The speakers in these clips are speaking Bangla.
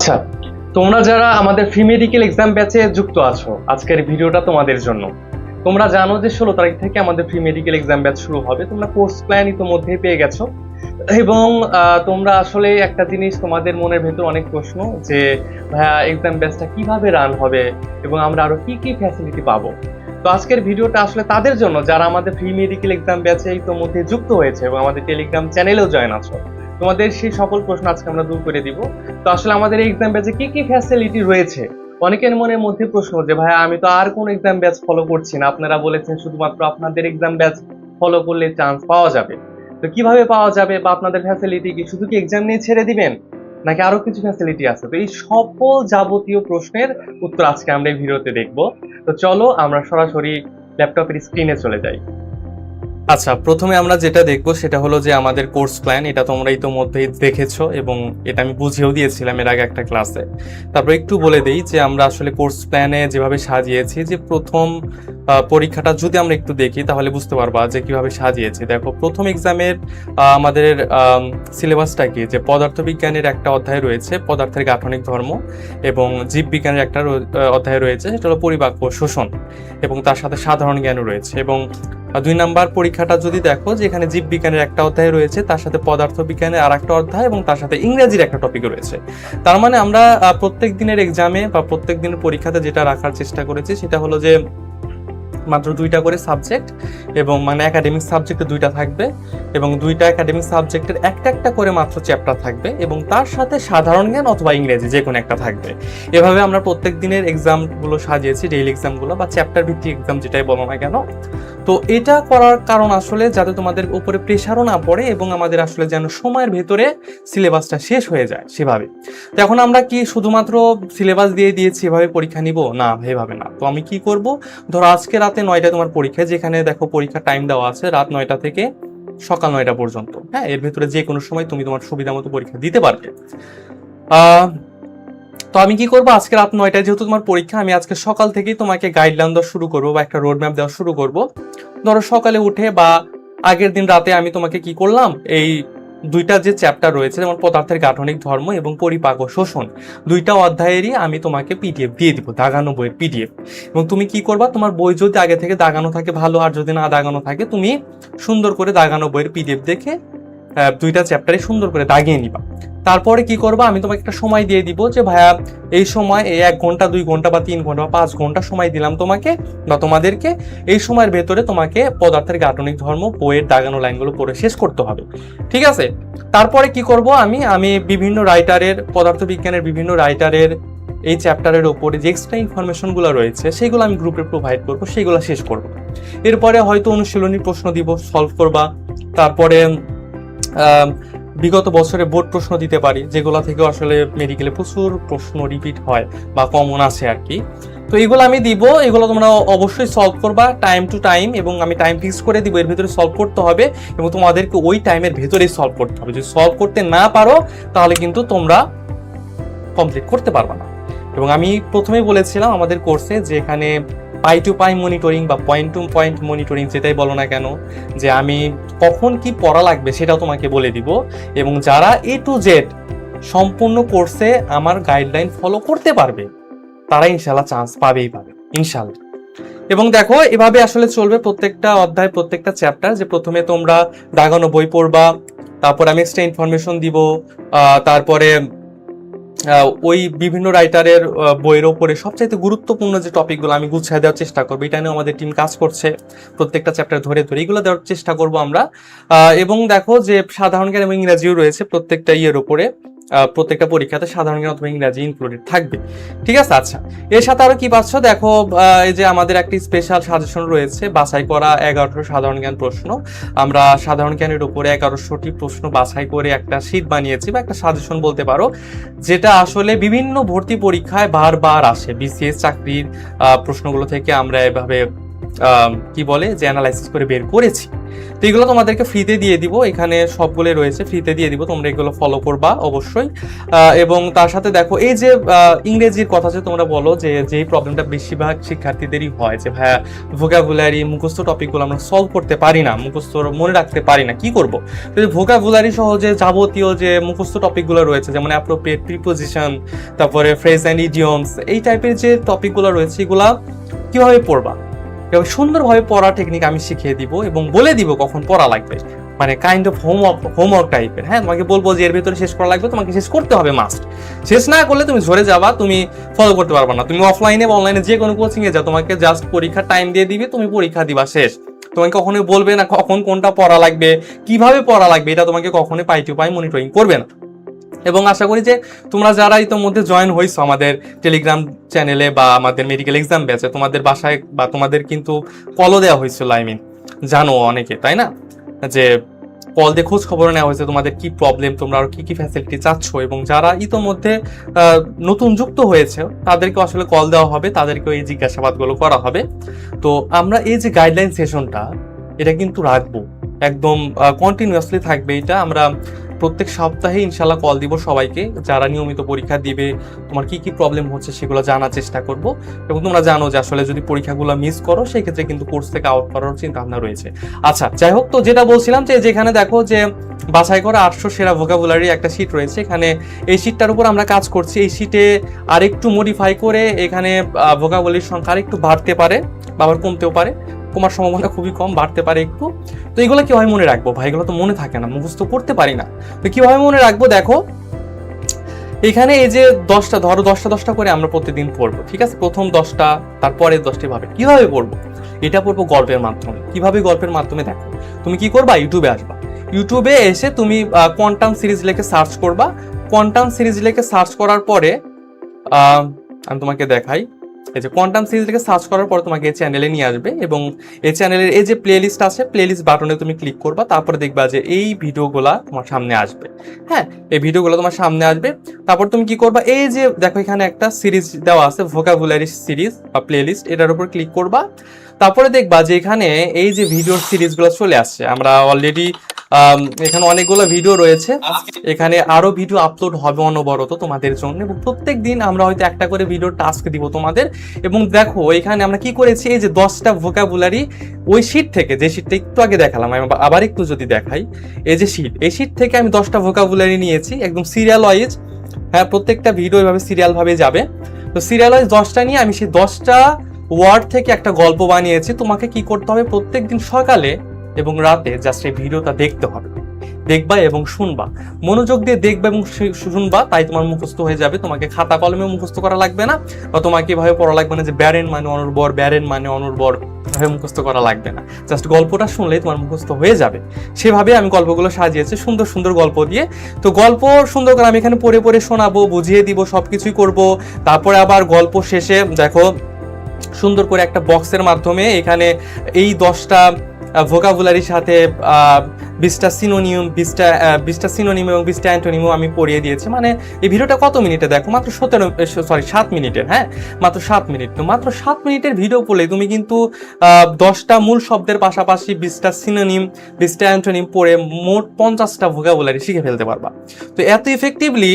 আচ্ছা, তোমরা যারা আমাদের ফ্রি মেডিকেল এক্সাম ব্যাচে যুক্ত আছো, আজকের ভিডিওটা তোমাদের জন্য। তোমরা জানো যে 16 তারিখ থেকে আমাদের ফ্রি মেডিকেল এক্সাম ব্যাচ শুরু হবে। তোমরা কোর্স প্ল্যান ইতোমধ্যেই পেয়ে গেছো এবং তোমরা আসলে একটা জিনিস, তোমাদের মনের ভেতর অনেক প্রশ্ন যে ভাইয়া এক্সাম ব্যাচটা কিভাবে রান হবে এবং আমরা আরো কি কি ফ্যাসিলিটি পাবো। তো আজকের ভিডিওটা আসলে তাদের জন্য যারা আমাদের ফ্রি মেডিকেল এক্সাম ব্যাচে ইতোমধ্যে যুক্ত হয়েছে এবং আমাদের টেলিগ্রাম চ্যানেলেও জয়েন আছো। তোমাদের সেই সকল প্রশ্ন আজকে আমরা দূর করে দিব। তো আসলে আমাদের এই এক্সাম ব্যাচে কি কি ফ্যাসিলিটি রয়েছে, অনেকের মনের মধ্যে প্রশ্ন যে ভাইয়া আমি তো আর কোন এক্সাম ব্যাচ ফলো করছি না, আপনারা বলেছেন শুধুমাত্র আপনাদের এক্সাম ব্যাচ ফলো করলে চান্স পাওয়া যাবে। তো কিভাবে পাওয়া যাবে বা আপনাদের ফ্যাসিলিটি কি, শুধু কি এক্সাম নিয়ে ছেড়ে দিবেন নাকি আরো কিছু ফ্যাসিলিটি আছে? তো এই সকল যাবতীয় প্রশ্নের উত্তর আজকে আমরা এই ভিডিওতে দেখব। তো চলো আমরা সরাসরি ল্যাপটপের স্ক্রিনে চলে যাই। আচ্ছা, প্রথমে আমরা যেটা দেখবো সেটা হলো যে আমাদের কোর্স প্ল্যান। এটা তোমরা ইতোমধ্যেই দেখেছো এবং এটা আমি বুঝিয়েও দিয়েছিলাম এর আগে একটা ক্লাসে। তারপর একটু বলে দেই যে আমরা আসলে কোর্স প্ল্যানে যেভাবে সাজিয়েছি, যে প্রথম পরীক্ষাটা যদি আমরা একটু দেখি তাহলে বুঝতে পারবা যে কিভাবে সাজিয়েছি। দেখো, প্রথম এক্সামের আমাদের সিলেবাসটা কি, যে পদার্থবিজ্ঞানের একটা অধ্যায় রয়েছে পদার্থের গাঠনিক ধর্ম, এবং জীববিজ্ঞানের একটা অধ্যায় রয়েছে সেটা হলো পরিবাক্য শোষণ, এবং তার সাথে সাধারণ জ্ঞানও রয়েছে। এবং 2 নাম্বার পরীক্ষাটা যদি দেখো, যে এখানে জীববিজ্ঞানের একটা অধ্যায় রয়েছে, তার সাথে পদার্থবিজ্ঞানের আর একটা অধ্যায়, এবং তার সাথে ইংরেজির একটা টপিক রয়েছে। তার মানে আমরা প্রত্যেক দিনের এক্সামে বা প্রত্যেক দিনের পরীক্ষাতে যেটা রাখার চেষ্টা করেছি সেটা হলো যে মাত্র 2টা করে সাবজেক্ট, এবং মানে একাডেমিক সাবজেক্টে 2টা থাকবে, এবং 2টা একাডেমিক সাবজেক্টের একটা করে মাত্র চ্যাপ্টার থাকবে, এবং তার সাথে সাধারণ জ্ঞান অথবা ইংরেজি যে কোনো একটা থাকবে। এভাবে আমরা প্রত্যেক দিনের এক্সামগুলো সাজিয়েছি, ডেইলি এক্সামগুলো বা চ্যাপ্টার ভিত্তিক এক্সাম যেটাই বলো না কেন। তো এটা করার কারণ আসলে যাতে তোমাদের উপরে প্রেশারও না পড়ে এবং আমাদের আসলে যেন সময়ের ভেতরে সিলেবাসটা শেষ হয়ে যায় সেভাবে। তো এখন আমরা কি শুধুমাত্র সিলেবাস দিয়ে দিয়েছি এভাবে পরীক্ষা নিব? না, এভাবে না। তো আমি কি করব, ধরো আজকে রাতে 9টায় তোমার পরীক্ষা, যেখানে দেখো পরীক্ষার টাইম দেওয়া আছে রাত 9টা থেকে সকাল 9টা পর্যন্ত। হ্যাঁ, এর ভেতরে যে কোনো সময় তুমি তোমার সুবিধা মতো পরীক্ষা দিতে পারবে। তো আমি কি করবো, আজকে রাত 9টায় যেহেতু তোমার পরীক্ষা, আমি আজকে সকাল থেকেই তোমাকে গাইডলাইন দেওয়া শুরু করবো বা একটা রোড ম্যাপ দেওয়া শুরু করবো। ধরো সকালে উঠে বা আগের দিন রাতে আমি তোমাকে কি করলাম, এই 2টা যে চ্যাপ্টার রয়েছে যেমন পদার্থের গাঠনিক ধর্ম এবং পরিপাক ও শোষণ, 2টা অধ্যায়েরই আমি তোমাকে পিডিএফ দিয়ে দিব, দাগানো বইয়ের পিডিএফ। এবং তুমি কি করবা, তোমার বই যদি আগে থেকে দাগানো থাকে ভালো, আর যদি না দাগানো থাকে তুমি সুন্দর করে দাগানো বইয়ের পিডিএফ দেখে 2টা চ্যাপ্টারে সুন্দর করে দাগিয়ে নিবা। তারপরে কি করবা, আমি তোমাকে একটা সময় দিয়ে দিব যে ভাইয়া এই সময়, এই 1 ঘন্টা 2 ঘন্টা বা 3 ঘন্টা বা 5 ঘন্টা সময় দিলাম তোমাকে বা তোমাদেরকে, এই সময়ের ভেতরে তোমাকে পদার্থের গাঠনিক ধর্ম বইয়ের দাগানো লাইনগুলো পড়ে শেষ করতে হবে। ঠিক আছে? তারপরে কি করব, আমি বিভিন্ন রাইটারের, পদার্থবিজ্ঞানের বিভিন্ন রাইটারের এই চ্যাপ্টারের ওপরে যে এক্সট্রা ইনফরমেশনগুলো রয়েছে সেগুলো আমি গ্রুপে প্রোভাইড করবো, সেগুলো শেষ করব। এরপরে হয়তো অনুশীলনী প্রশ্ন দিব, সলভ করবা। তারপরে বিগত বছরে বোর্ড প্রশ্ন দিতে পারি, যেগুলো থেকে আসলে মেডিকেলে প্রচুর প্রশ্ন রিপিট হয় বা কমন আছে আর কি। তো এগুলো আমি দিব, এগুলো তোমরা অবশ্যই সলভ করবা টাইম টু টাইম, এবং আমি টাইম ফিক্স করে দিব, এর ভিতরে সলভ করতে হবে এবং তোমাদেরকে ওই টাইমের ভেতরেই সলভ করতে হবে। যদি সলভ করতে না পারো তাহলে কিন্তু তোমরা কমপ্লিট করতে পারবে না। এবং আমি প্রথমেই বলেছিলাম আমাদের কোর্সে যে এখানে পাই টু পাই মনিটরিং বা পয়েন্ট টু পয়েন্ট মনিটরিং যেটাই বলো না কেন, যে আমি কখন কি পড়া লাগবে সেটাও তোমাকে বলে দিব, এবং যারা A to Z সম্পূর্ণ কোর্সে আমার গাইডলাইন ফলো করতে পারবে তারা ইনশাল্লাহ চান্স পাবেই পাবে ইনশাল্লাহ। এবং দেখো এভাবে আসলে চলবে প্রত্যেকটা অধ্যায়, প্রত্যেকটা চ্যাপ্টার, যে প্রথমে তোমরা দাগানো বই পড়বা, তারপর আমি এক্সট্রা ইনফরমেশন দিব, তারপরে ওই বিভিন্ন রাইটারের বইয়ের ওপরে সবচাইতে গুরুত্বপূর্ণ যে টপিকগুলো আমি গুছিয়ে দেওয়ার চেষ্টা করবো। এটা নিয়ে আমাদের টিম কাজ করছে, প্রত্যেকটা চ্যাপ্টার ধরে ধরে এগুলো দেওয়ার চেষ্টা করব আমরা। এবং দেখো যে সাধারণ জ্ঞান এবং ইংরাজিও রয়েছে প্রত্যেকটা ইয়ের ওপরে, প্রত্যেকটা পরীক্ষাতে সাধারণ জ্ঞান অথবা ইংরাজি ইনক্লুডেড থাকবে। ঠিক আছে? আচ্ছা, এর সাথে আরো কি পাচ্ছ দেখো, এই যে আমাদের একটি স্পেশাল সাজেশন রয়েছে, বাছাই করা 11টা সাধারণ জ্ঞান প্রশ্ন। আমরা সাধারণ জ্ঞানের উপরে 1100টি প্রশ্ন বাছাই করে একটা শীট বানিয়েছি বা একটা সাজেশন বলতে পারো, যেটা আসলে বিভিন্ন ভর্তি পরীক্ষায় বারবার আসে। বিসিএস চাকরির প্রশ্নগুলো থেকে আমরা এভাবে কি বলে যে অ্যানালাইসিস করে বের করেছি। তো এগুলো তোমাদেরকে ফ্রিতে দিয়ে দিব, এখানে সবগুলো রয়েছে, ফ্রিতে দিয়ে দিব, তোমরা এগুলো ফলো করবা অবশ্যই। এবং তার সাথে দেখো এই যে ইংরেজির কথা যে তোমরা বলো যে যেই প্রবলেমটা বেশিরভাগ শিক্ষার্থীদেরই হয় যে ভাইয়া ভোকাবুলারি মুখস্থ টপিকগুলো আমরা সলভ করতে পারি না, মুখস্থ মনে রাখতে পারি না, কি করব? তো ভোকাবুলারি সহ যে যাবতীয় যে মুখস্থ টপিকগুলো রয়েছে যেমন অ্যাপ্রোপ্রিয়েট প্রিপোজিশন, তারপরে ফ্রেজ অ্যান্ড ইডিয়মস, এই টাইপের যে টপিকগুলো রয়েছে এগুলা কিভাবে পড়বা এবং সুন্দরভাবে পড়া টেকনিক আমি শিখিয়ে দিব এবং বলে দিব কখন পড়া লাগবে, মানে কাইন্ড অফ হোমওয়ার্ক টাইপের। হ্যাঁ, তোমাকে বলবো যে এর ভিতরে শেষ করা লাগবে, তোমাকে শেষ করতে হবে মাস্ট। শেষ না করলে তুমি ঝরে যাবা, তুমি ফলো করতে পারবে না। তুমি অফলাইনে বা অনলাইনে যে কোনো কোচিং এ যাও, তোমাকে জাস্ট পরীক্ষার টাইম দিয়ে দিবে, তুমি পরীক্ষা দিবা, শেষ। তোমাকে কখনোই বলবে না কখন কোনটা পড়া লাগবে, কিভাবে পড়া লাগবে, এটা তোমাকে কখনোই পাই টু পাই মনিটরিং করবে না। এবং আশা করি যে তোমরা যারা ইতোমধ্যে জয়েন হয়েছো আমাদের টেলিগ্রাম চ্যানেলে বা আমাদের মেডিকেল এক্সাম ব্যাচে, তোমাদের বাসায় বা তোমাদের কিন্তু কলও দেওয়া হয়েছিল, জানো অনেকে, তাই না, যে কল দিয়ে খোঁজ খবর নেওয়া হয়েছে তোমাদের কি প্রবলেম, তোমরা আর কি কি ফ্যাসিলিটি চাচ্ছ। এবং যারা ইতোমধ্যে নতুন যুক্ত হয়েছে তাদেরকে আসলে কল দেওয়া হবে, তাদেরকেও এই জিজ্ঞাসাবাদগুলো করা হবে। তো আমরা এই যে গাইডলাইন সেশনটা এটা কিন্তু রাখবো, একদম কন্টিনিউয়াসলি থাকবে এটা। আমরা প্রত্যেক সপ্তাহে ইনশাল্লাহ কল দিব সবাইকে, যারা নিয়মিত পরীক্ষা দিবে, তোমার কি কি প্রবলেম হচ্ছে সেগুলো জানার চেষ্টা করব। এবং তোমরা জানো যে আসলে যদি পরীক্ষাগুলো মিস করো সেই ক্ষেত্রে কিন্তু কোর্স থেকে আউট করার চিন্তা ভাবনা রয়েছে। আচ্ছা, যাই হোক, তো যেটা বলছিলাম যে যেখানে দেখো যে বাছাই করা 800 সেরা ভোকাবুলারি একটা শীট রয়েছে, এখানে এই শীটটার উপর আমরা কাজ করছি। এই শীটে আরেকটু মডিফাই করে এখানে ভোকাবুলারির সংখ্যা আরেকটু বাড়তে পারে বা আবার কমতেও পারে, কমার সম্ভাবনা খুবই কম, বাড়তে পারে একটু। তো এগুলো কিভাবে মনে রাখবো ভাই? এগুলো তো মনে থাকে না, মুখস্থ করতে পারি না। তো কিভাবে মনে রাখবো? দেখো এখানে এই যে 10টা, ধরো 10টা করে আমরা প্রতিদিন পড়বো, ঠিক আছে? প্রথম 10টা, তারপরে 10টি ভাবে কিভাবে পড়বো? এটা পড়বো গল্পের মাধ্যমে। কিভাবে গল্পের মাধ্যমে? দেখো তুমি কি করবা, ইউটিউবে আসবা, ইউটিউবে এসে তুমি কোয়ান্টাম সিরিজ লিখে সার্চ করবা। কোয়ান্টাম সিরিজ লিখে সার্চ করার পরে আমি তোমাকে দেখাই, এই যে কোয়ান্টাম সিরিজ লিখে সার্চ করার পর তোমাকে এই চ্যানেলে নিয়ে আসবে এবং এই চ্যানেলের এই যে প্লেলিস্ট আছে, প্লেলিস্ট বাটনে তুমি ক্লিক করবা, তারপরে দেখবা যে এই ভিডিওগুলা তোমার সামনে আসবে। হ্যাঁ, এই ভিডিওগুলো তোমার সামনে আসবে। তারপর তুমি কি করবা, এই যে দেখো এখানে একটা সিরিজ দেওয়া আছে, ভোকাবুলারি সিরিজ বা প্লেলিস্ট, এটার উপর ক্লিক করবা। তারপরে দেখবা যে এখানে এই যে ভিডিওর সিরিজগুলো চলে আসছে। আমরা অলরেডি এখানে অনেকগুলো ভিডিও রয়েছে, এখানে আরো ভিডিও আপলোড হবে অনবরত তোমাদের জন্য এবং প্রত্যেক দিন আমরা হয়তো একটা করে ভিডিও টাস্ক দিব তোমাদের। এবং দেখো এখানে আমরা কি করেছি, এই যে 10টা ভোকাবুলারি ওই শীট থেকে, যে শীটটা একটু আগে দেখালাম, আমি আবার একটু যদি দেখাই, এই যে শীট, এই শীট থেকে আমি 10টা ভোকাবুলারি নিয়েছি একদম সিরিয়াল ওয়াইজ। হ্যাঁ, প্রত্যেকটা ভিডিও এভাবে সিরিয়াল ভাবে যাবে। তো সিরিয়াল ওয়াইজ 10টা নিয়ে আমি সেই 10টা ওয়ার্ড থেকে একটা গল্প বানিয়েছি। তোমাকে কি করতে হবে, প্রত্যেকদিন সকালে এবং রাতে জাস্ট এই ভিডিওটা দেখতে হবে, দেখবা এবং শুনবা, মনোযোগ দিয়ে দেখবা এবং শুনবা, তাই তোমার মুখস্থ হয়ে যাবে। তোমাকে খাতা কলমে মুখস্থ করা লাগবে না, বা তোমাকে এভাবে পড়া লাগবে না যে ব্যারেন মানে অনুর্বর, ব্যারেন মানে অনুর্বর, এভাবে মুখস্থ করা লাগবে না। জাস্ট গল্পটা শুনলেই তোমার মুখস্থ হয়ে যাবে। সেভাবে আমি গল্পগুলো সাজিয়েছি, সুন্দর সুন্দর গল্প দিয়ে। তো গল্প সুন্দর করে আমি এখানে পড়ে পড়ে শোনাবো, বুঝিয়ে দিব, সবকিছুই করব। তারপরে আবার গল্প শেষে দেখো সুন্দর করে একটা বক্সের মাধ্যমে এখানে এই 10টা ভোকাবুলারির সাথে 20টা সিনোনিম, 20টা সিনোনিম এবং 20টা অ্যান্টোনিমও আমি পড়িয়ে দিয়েছি। মানে এই ভিডিওটা কত মিনিটে দেখো, মাত্র 7 মিনিটের। হ্যাঁ, মাত্র 7 মিনিট। তো মাত্র 7 মিনিটের ভিডিও পড়লে তুমি কিন্তু 10টা মূল শব্দের পাশাপাশি 20টা সিনোনিম, 20টা অ্যান্টোনিম পড়ে মোট 50টা ভোকাবুলারি শিখে ফেলতে পারবা। তো এত ইফেক্টিভলি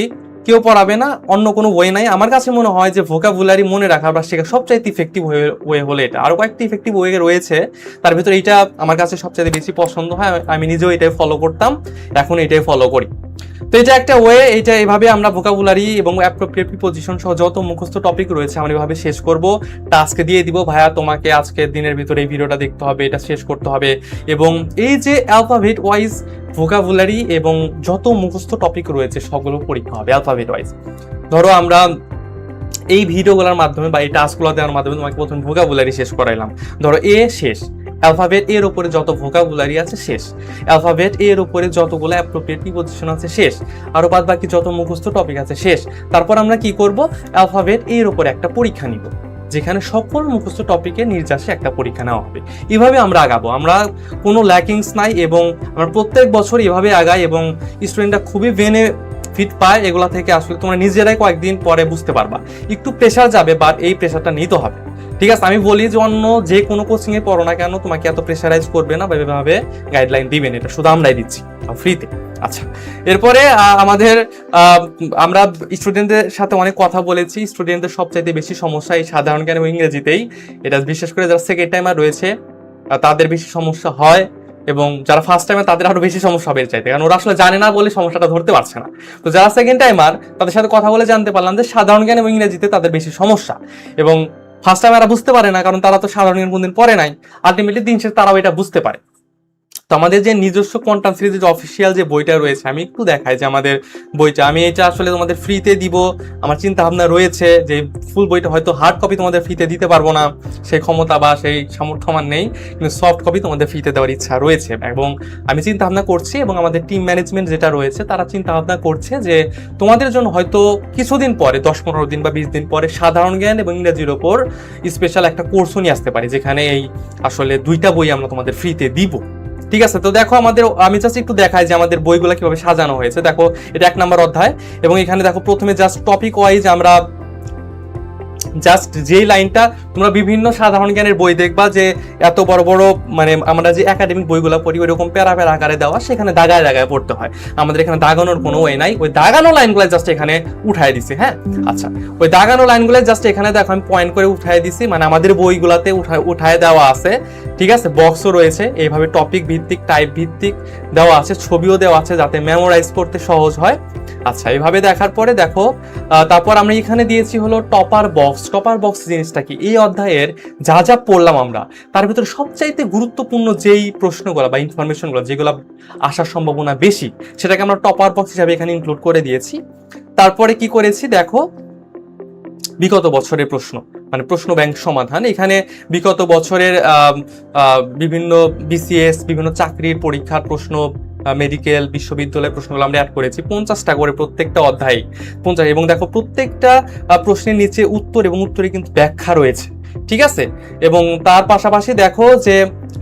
কেউ পড়াবে না, অন্য কোনো ওয়ে নাই। আমার কাছে মনে হয় যে ভোকাবুলারি মনে রাখার বা শেখার সবচাইতে ইফেক্টিভ ওয়ে হলো এটা। আরো কয়েকটি ইফেক্টিভ ওয়ে রয়েছে, তার ভিতরে এইটা আমার কাছে সবচাইতে বেশি পছন্দ হয়। আমি নিজেও এটাই ফলো করতাম, এখন এটাই ফলো করি। তো এটা একটা ওয়ে, এটা এভাবে আমরা ভোকাবুলারি এবং অ্যাপ্রোপ্রিয়েট প্রিপোজিশন সহ যত মুখস্থ টপিক রয়েছে আমরা এভাবে শেষ করব। টাস্ক দিয়ে দিব, ভাইয়া তোমাকে আজকের দিনের ভিতরে এই ভিডিওটা দেখতে হবে, এটা শেষ করতে হবে। এবং এই যে অ্যালফাবেট ওয়াইজ ভোকাবুলারি এবং যত মুখস্থ টপিক রয়েছে সবগুলো পরীক্ষা হবে অ্যালফাবেট ওয়াইজ। ধরো আমরা এই ভিডিওগুলোর মাধ্যমে বা এই টাস্কগুলো দেওয়ার মাধ্যমে তোমাকে প্রথম ভোকাবুলারি শেষ করাইলাম। ধরো এ শেষ, অ্যালফাবেট এর উপরে যত ভোকাবুলারি আছে শেষ, অ্যালফাবেট এর উপরে যতগুলো অ্যাপ্রোপ্রিয়েট প্রিপোজিশন আছে শেষ, আরো বাদ বাকি যত মুখস্থ টপিক আছে শেষ। তারপর আমরা কি করব, অ্যালফাবেট এর উপরে একটা পরীক্ষা নিব, যেখানে সকল মুখস্থ টপিকের নির্যাসে একটা পরীক্ষা নেওয়া হবে। এভাবে আমরা আগাবো, আমরা কোনো ল্যাকিংস নাই এবং আমরা প্রত্যেক বছর এভাবে আগাই এবং স্টুডেন্টরা খুবই ফিট পায় এগুলা থেকে আসলে তোমরা নিজেরাই কয়েকদিন পরে বুঝতে পারবা, একটু প্রেশার যাবে, বাট এই প্রেশারটা নিতে হবে। ঠিক আছে, আমি বলি যে অন্য যে কোনো কোচিং এ পড়ো না কেন তোমাকে এত প্রেশারাইজ করবে না বা এভাবে গাইডলাইন দিবেন, এটা শুধু আমরাই দিচ্ছি ফ্রিতে। আচ্ছা, এরপরে আমাদের আমরা স্টুডেন্টদের সাথে অনেক কথা বলেছি। স্টুডেন্টদের সবচাইতে বেশি সমস্যা এই সাধারণ জ্ঞান এবং ইংরেজিতেই, এটা বিশেষ করে যারা সেকেন্ড টাইমার রয়েছে তাদের বেশি সমস্যা হয়, এবং যারা ফার্স্ট টাইমার তাদের আরো বেশি সমস্যা হবে চাইতে, কারণ ওরা আসলে জানে না বলে সমস্যাটা ধরতে পারছে না। তো যারা সেকেন্ড টাইমার তাদের সাথে কথা বলে জানতে পারলাম যে সাধারণ জ্ঞান এবং ইংরেজিতে তাদের বেশি সমস্যা, এবং ফার্স্ট টাইমাররা বুঝতে পারে না কারণ তারা তো সাধারণ জ্ঞান কোনদিন পড়ে নাই। আলটিমেটলি দিন শেষে তারাও এটা বুঝতে পারে। তো আমাদের যে নিজস্ব কোয়ান্টাম সিরিজের যে অফিসিয়াল যে বইটা রয়েছে, আমি একটু দেখাই যে আমাদের বইটা, আমি এটা আসলে তোমাদের ফ্রিতে দিব আমার চিন্তা ভাবনা রয়েছে। যে ফুল বইটা হয়তো হার্ড কপি তোমাদের ফ্রিতে দিতে পারবো না, সেই ক্ষমতা বা সেই সামর্থ্য আমার নেই, কিন্তু সফট কপি তোমাদের ফ্রিতে দেওয়ার ইচ্ছা রয়েছে। এবং আমি চিন্তা ভাবনা করছি, এবং আমাদের টিম ম্যানেজমেন্ট যেটা রয়েছে তারা চিন্তা ভাবনা করছে যে তোমাদের জন্য হয়তো কিছুদিন পরে 10-15 দিন বা 20 দিন পরে সাধারণ জ্ঞান এবং ইংরেজির ওপর স্পেশাল একটা কোর্সও নিয়ে আসতে পারি, যেখানে এই আসলে 2টা বই আমরা তোমাদের ফ্রিতে দিব। ঠিক আছে, তো দেখো আমাদের, আমি জাস্ট একটু দেখাই যে আমাদের বইগুলো কিভাবে সাজানো হয়েছে। দেখো এটা 1 নম্বর অধ্যায়, এবং এখানে দেখো প্রথমে জাস্ট টপিক ওয়াইজ আমরা জাস্ট যেই লাইনটা, তোমরা বিভিন্ন সাধারণ জ্ঞানের বই দেখবা যে এত বড় বড় মানে আমরা যে একাডেমিক বইগুলো পড়ি ওইরকম প্যারা প্যারা আকারে দেওয়া, সেখানে দাগায় দাগায় পড়তে হয়। আমাদের এখানে দাগানোর কোনো ওয়ে নাই, ওই দাগানো লাইনগুলো জাস্ট এখানে উঠায় দিছি। হ্যাঁ, আচ্ছা, ওই দাগানো লাইনগুলো জাস্ট এখানে দেখো আমি পয়েন্ট করে উঠায় দিছি, মানে আমাদের বইগুলাতে উঠায় দেওয়া আছে। ঠিক আছে, বক্সও রয়েছে, এইভাবে টপিক ভিত্তিক টাইপ ভিত্তিক দেওয়া আছে, ছবিও দেওয়া আছে যাতে মেমোরাইজ করতে সহজ হয়। আচ্ছা, এইভাবে দেখার পরে দেখো তারপর আমরা এখানে দিয়েছি হলো টপার বক্স। টপার বক্স জিনিসটা কি? এই অধ্যায়ের যা যা পড়লাম আমরা তার ভিতরে সবচাইতে গুরুত্বপূর্ণ যেই প্রশ্নগুলো বা ইনফরমেশনগুলো যেগুলো আসার সম্ভাবনা বেশি, সেটাকে আমরা টপার বক্স হিসাবে এখানে ইনক্লুড করে দিয়েছি। তারপরে কি করেছি দেখো, বিগত বছরের প্রশ্ন, মানে প্রশ্ন ব্যাংক সমাধান। এখানে বিগত বছরের বিভিন্ন বিসিএস, বিভিন্ন চাকরির পরীক্ষার প্রশ্ন, মেডিকেল, বিশ্ববিদ্যালয়ের প্রশ্নগুলো আমরা অ্যাড করেছি 50টা করে প্রত্যেকটা অধ্যায়ে 50। এবং দেখো প্রত্যেকটা প্রশ্নের নিচে উত্তর এবং উত্তরে কিন্তু ব্যাখ্যা রয়েছে। ঠিক আছে, এবং তার পাশাপাশি দেখো যে,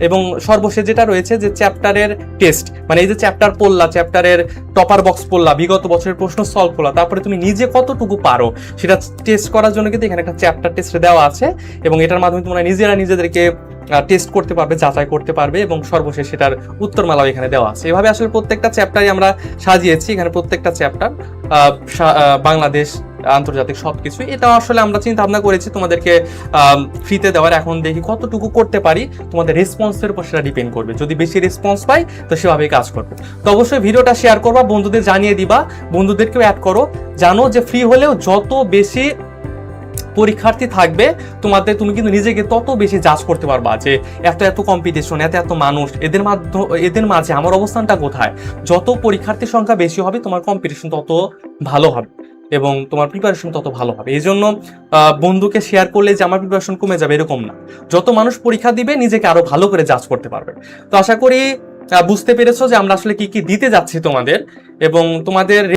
এবং সর্বশেষ যেটা রয়েছে যে চ্যাপ্টারের টেস্ট, মানে এই যে চ্যাপ্টার পড়লা, চ্যাপ্টারের টপার বক্স পড়লা, বিগত বছরের প্রশ্ন সলভ করলা, তারপরে তুমি নিজে কতটুকু পারো সেটা টেস্ট করার জন্য কিন্তু এখানে একটা চ্যাপ্টার টেস্ট দেওয়া আছে, এবং এটার মাধ্যমে তোমরা নিজেদেরকে টেস্ট করতে পারবে, যাচাই করতে পারবে, এবং সর্বশেষ সেটার উত্তরমালাও এখানে দেওয়া আছে। এভাবে আসলে প্রত্যেকটা চ্যাপ্টারই আমরা সাজিয়েছি। এখানে প্রত্যেকটা চ্যাপ্টার বাংলাদেশ, আন্তর্জাতিক সবকিছু, এটা আসলে আমরা চিন্তা ভাবনা করেছি তোমাদেরকে ফ্রিতে দেওয়ার। এখন দেখি কতটুকু করতে পারি, তোমাদের রেসপন্সের উপর সেটা ডিপেন্ড করবে। যদি বেশি রেসপন্স পাই তো সেভাবেই কাজ করবে। তো অবশ্যই ভিডিওটা শেয়ার করবা, বন্ধুদের জানিয়ে দিবা, বন্ধুদেরকেও অ্যাড করো। জানো যে ফ্রি হলেও যত বেশি পরীক্ষার্থী থাকবে তুমি কিন্তু নিজেকে তত বেশি জাজ করতে পারবা যে এত কম্পিটিশন, এত মানুষ, এদের মাঝে আমার অবস্থানটা কোথায়। যত পরীক্ষার্থীর সংখ্যা বেশি হবে তোমার কম্পিটিশন তত ভালো হবে এবং তোমার প্রিপারেশন তত ভালো হবে। এই জন্য বন্ধুকে শেয়ার করলে যে আমার প্রিপারেশন কমে যাবে এরকম না, যত মানুষ পরীক্ষা দিবে নিজেকে আরো ভালো করে জাজ করতে পারবে। তো আশা করি বুঝতে পেরেছো যে আমরা আসলে কি কি দিতে যাচ্ছি তোমাদের, এবং তোমাদের